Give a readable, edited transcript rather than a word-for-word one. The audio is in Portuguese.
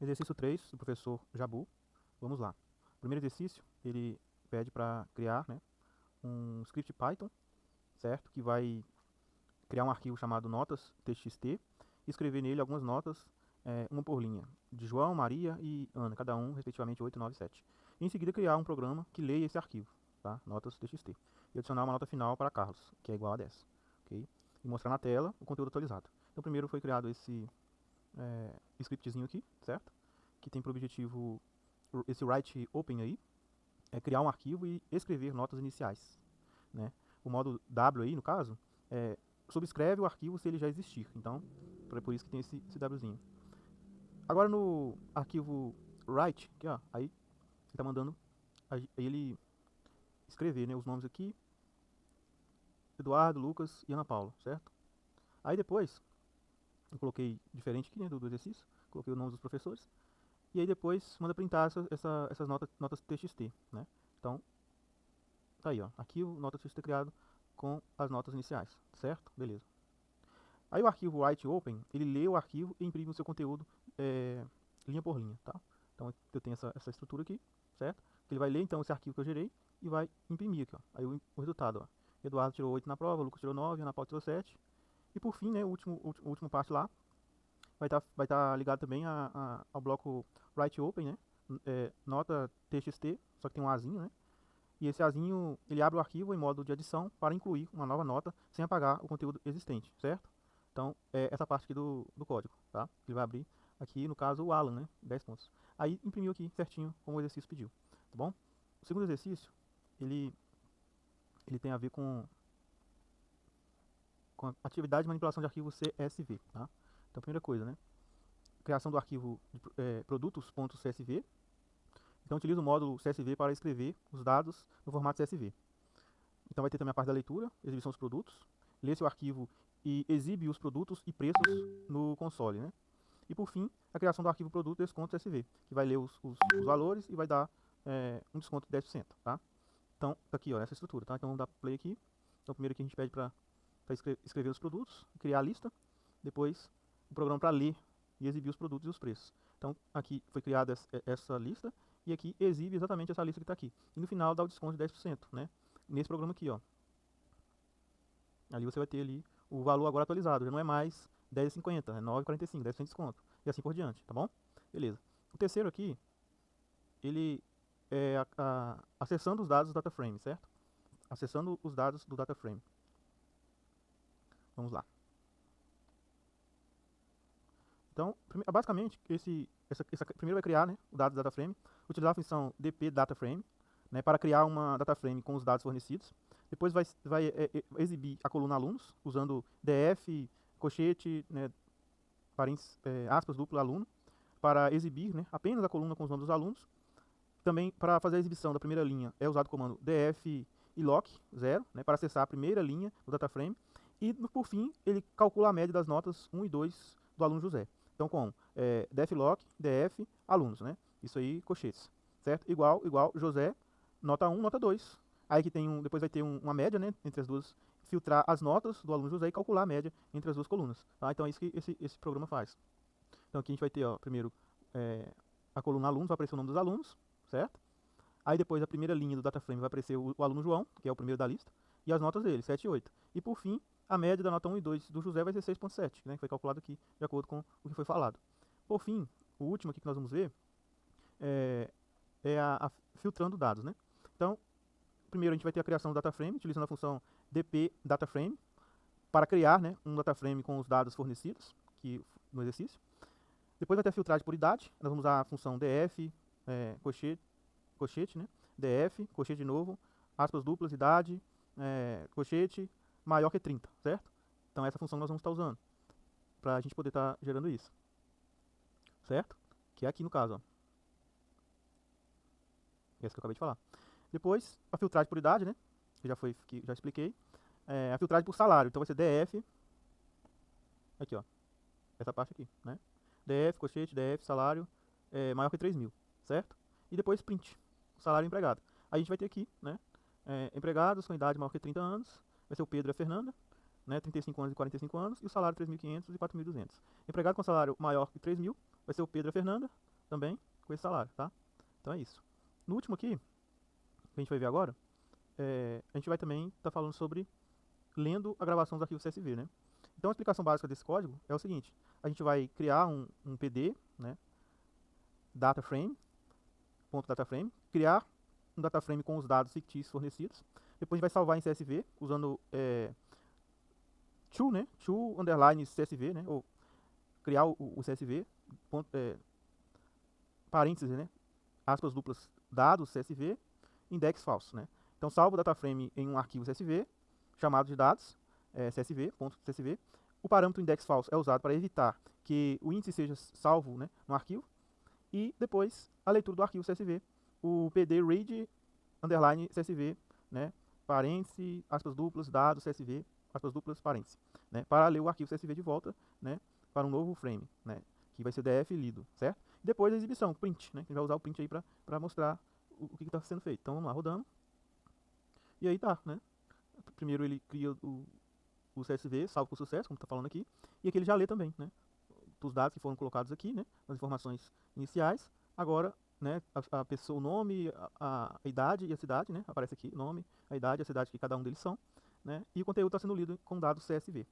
Exercício 3 do professor Jabu. Vamos lá. O primeiro exercício, ele pede para criar, né, um script Python, certo? Que vai criar um arquivo chamado notas.txt e escrever nele algumas notas, uma por linha, de João, Maria e Ana, cada um, respectivamente, 8, 9 e 7. E em seguida, criar um programa que leia esse arquivo, tá? Notas.txt. E adicionar uma nota final para Carlos, que é igual a 10. Ok? E mostrar na tela o conteúdo atualizado. Então, primeiro foi criado esse scriptzinho aqui, certo? Que tem por objetivo esse write open aí, é criar um arquivo e escrever notas iniciais, né? O modo W aí, no caso, subscreve o arquivo se ele já existir. Então, é por isso que tem esse Wzinho. Agora no arquivo write, aqui, ó, aí ele tá mandando ele escrever, né, os nomes aqui, Eduardo, Lucas e Ana Paula, certo? Aí depois, eu coloquei diferente aqui, né, do exercício, coloquei os nomes dos professores, e aí depois manda printar essas notas TXT, né? Então, tá aí, ó, arquivo nota TXT criado com as notas iniciais, certo? Beleza. Aí o arquivo write_open, ele lê o arquivo e imprime o seu conteúdo linha por linha, tá? Então eu tenho essa estrutura aqui, certo? Ele vai ler então esse arquivo que eu gerei e vai imprimir aqui, ó. Aí o resultado, ó. Eduardo tirou 8 na prova, Lucas tirou 9, Ana Paula tirou 7. E por fim, né, o último parte lá vai tá ligado também ao bloco write_open, né? Nota txt, só que tem um azinho, né? E esse azinho, ele abre o arquivo em modo de adição para incluir uma nova nota sem apagar o conteúdo existente, certo? Então, é essa parte aqui do código, tá? Ele vai abrir aqui, no caso, o Alan, né? 10 pontos. Aí, imprimiu aqui certinho, como o exercício pediu, tá bom? O segundo exercício, ele tem a ver com a atividade de manipulação de arquivo CSV, tá? Então, primeira coisa, né? Criação do arquivo produtos.csv. Então, utiliza o módulo CSV para escrever os dados no formato CSV. Então vai ter também a parte da leitura, exibição dos produtos, lê seu arquivo e exibe os produtos e preços no console, né? E por fim, a criação do arquivo produto desconto SV, que vai ler os valores e vai dar um desconto de 10%, tá? Então, tá aqui, ó, essa estrutura, tá? Então vamos dar play aqui. Então primeiro aqui a gente pede para escrever os produtos, criar a lista, depois o programa para ler e exibir os produtos e os preços. Então aqui foi criada essa lista e aqui exibe exatamente essa lista que está aqui. E no final dá o desconto de 10%, né? Nesse programa aqui, ó. Ali você vai ter ali o valor agora atualizado, já não é mais 10,50, é 9,45, 10% de desconto. E assim por diante, tá bom? Beleza. O terceiro aqui, ele é acessando os dados do data frame, certo? Acessando os dados do data frame. Vamos lá. Então, basicamente, essa primeiro vai criar, né, o dado do data frame, utilizar a função dp_dataframe, né, para criar uma data frame com os dados fornecidos. Depois vai exibir a coluna alunos, usando df, colchete, né, aspas, duplo aluno, para exibir, né, apenas a coluna com os nomes dos alunos. Também, para fazer a exibição da primeira linha, é usado o comando df e lock 0, né, para acessar a primeira linha do data frame. E, por fim, ele calcula a média das notas 1 e 2 do aluno José. Então, com dflock, df, alunos, né? Isso aí, colchetes, certo? Igual, José, nota 1, nota 2. Aí que depois vai ter uma média, né, entre as duas, filtrar as notas do aluno José e calcular a média entre as duas colunas, tá? Então é isso que esse programa faz. Então aqui a gente vai ter, ó, primeiro, a coluna alunos, vai aparecer o nome dos alunos, certo? Aí depois a primeira linha do data frame vai aparecer o aluno João, que é o primeiro da lista, e as notas dele, 7 e 8. E por fim, a média da nota 1 e 2 do José vai ser 6,7, né, que foi calculado aqui de acordo com o que foi falado. Por fim, o último aqui que nós vamos ver é, a filtrando dados, né? Então, primeiro a gente vai ter a criação do data frame, utilizando a função dp_dataframe, para criar, né, um data frame com os dados fornecidos que, no exercício. Depois vai ter a filtragem por idade, nós vamos usar a função df, colchete, né? df, colchete de novo, aspas duplas, idade, colchete, maior que 30, certo? Então essa função nós vamos estar usando para a gente poder estar gerando isso, certo? Que é aqui no caso, ó. Essa que eu acabei de falar. Depois, a filtragem por idade, né? Que já expliquei. A filtragem por salário, então vai ser df, aqui ó, essa parte aqui, né? df, colchete, df, salário, maior que 3.000, certo? E depois print, o salário empregado. Aí a gente vai ter aqui, né? Empregados com idade maior que 30 anos, vai ser o Pedro e a Fernanda, né? 35 anos e 45 anos, e o salário 3.500 e 4.200. Empregado com salário maior que 3.000, vai ser o Pedro e a Fernanda, também com esse salário, tá? Então é isso. No último aqui, que a gente vai ver agora, a gente vai também estar falando sobre lendo a gravação dos arquivos CSV, né? Então a explicação básica desse código é o seguinte: a gente vai criar um PD, né? Dataframe, criar um dataframe com os dados fictícios fornecidos. Depois a gente vai salvar em CSV usando to, né? To underline CSV, né? Ou criar o CSV, parênteses, né? Aspas duplas, dados CSV, index falso, né? Então salvo o dataframe em um arquivo CSV chamado de dados CSV.csv. O parâmetro index falso é usado para evitar que o índice seja salvo, né, no arquivo. E depois a leitura do arquivo CSV, o PD read underline CSV, né, parênteses, aspas duplas, dados CSV, aspas duplas, parênteses, né, para ler o arquivo CSV de volta, né, para um novo frame, né, que vai ser df lido, certo? E depois a exibição, print, né, que a gente vai usar o print aí para mostrar o que está sendo feito. Então vamos lá, rodando. E aí tá, né? Primeiro ele cria o CSV, salvo com sucesso, como está falando aqui, e aqui ele já lê também, né? Os dados que foram colocados aqui, né? As informações iniciais. Agora, né? A pessoa, o nome, a idade e a cidade, né? Aparece aqui, nome, a idade e a cidade que cada um deles são, né? E o conteúdo está sendo lido com dados CSV,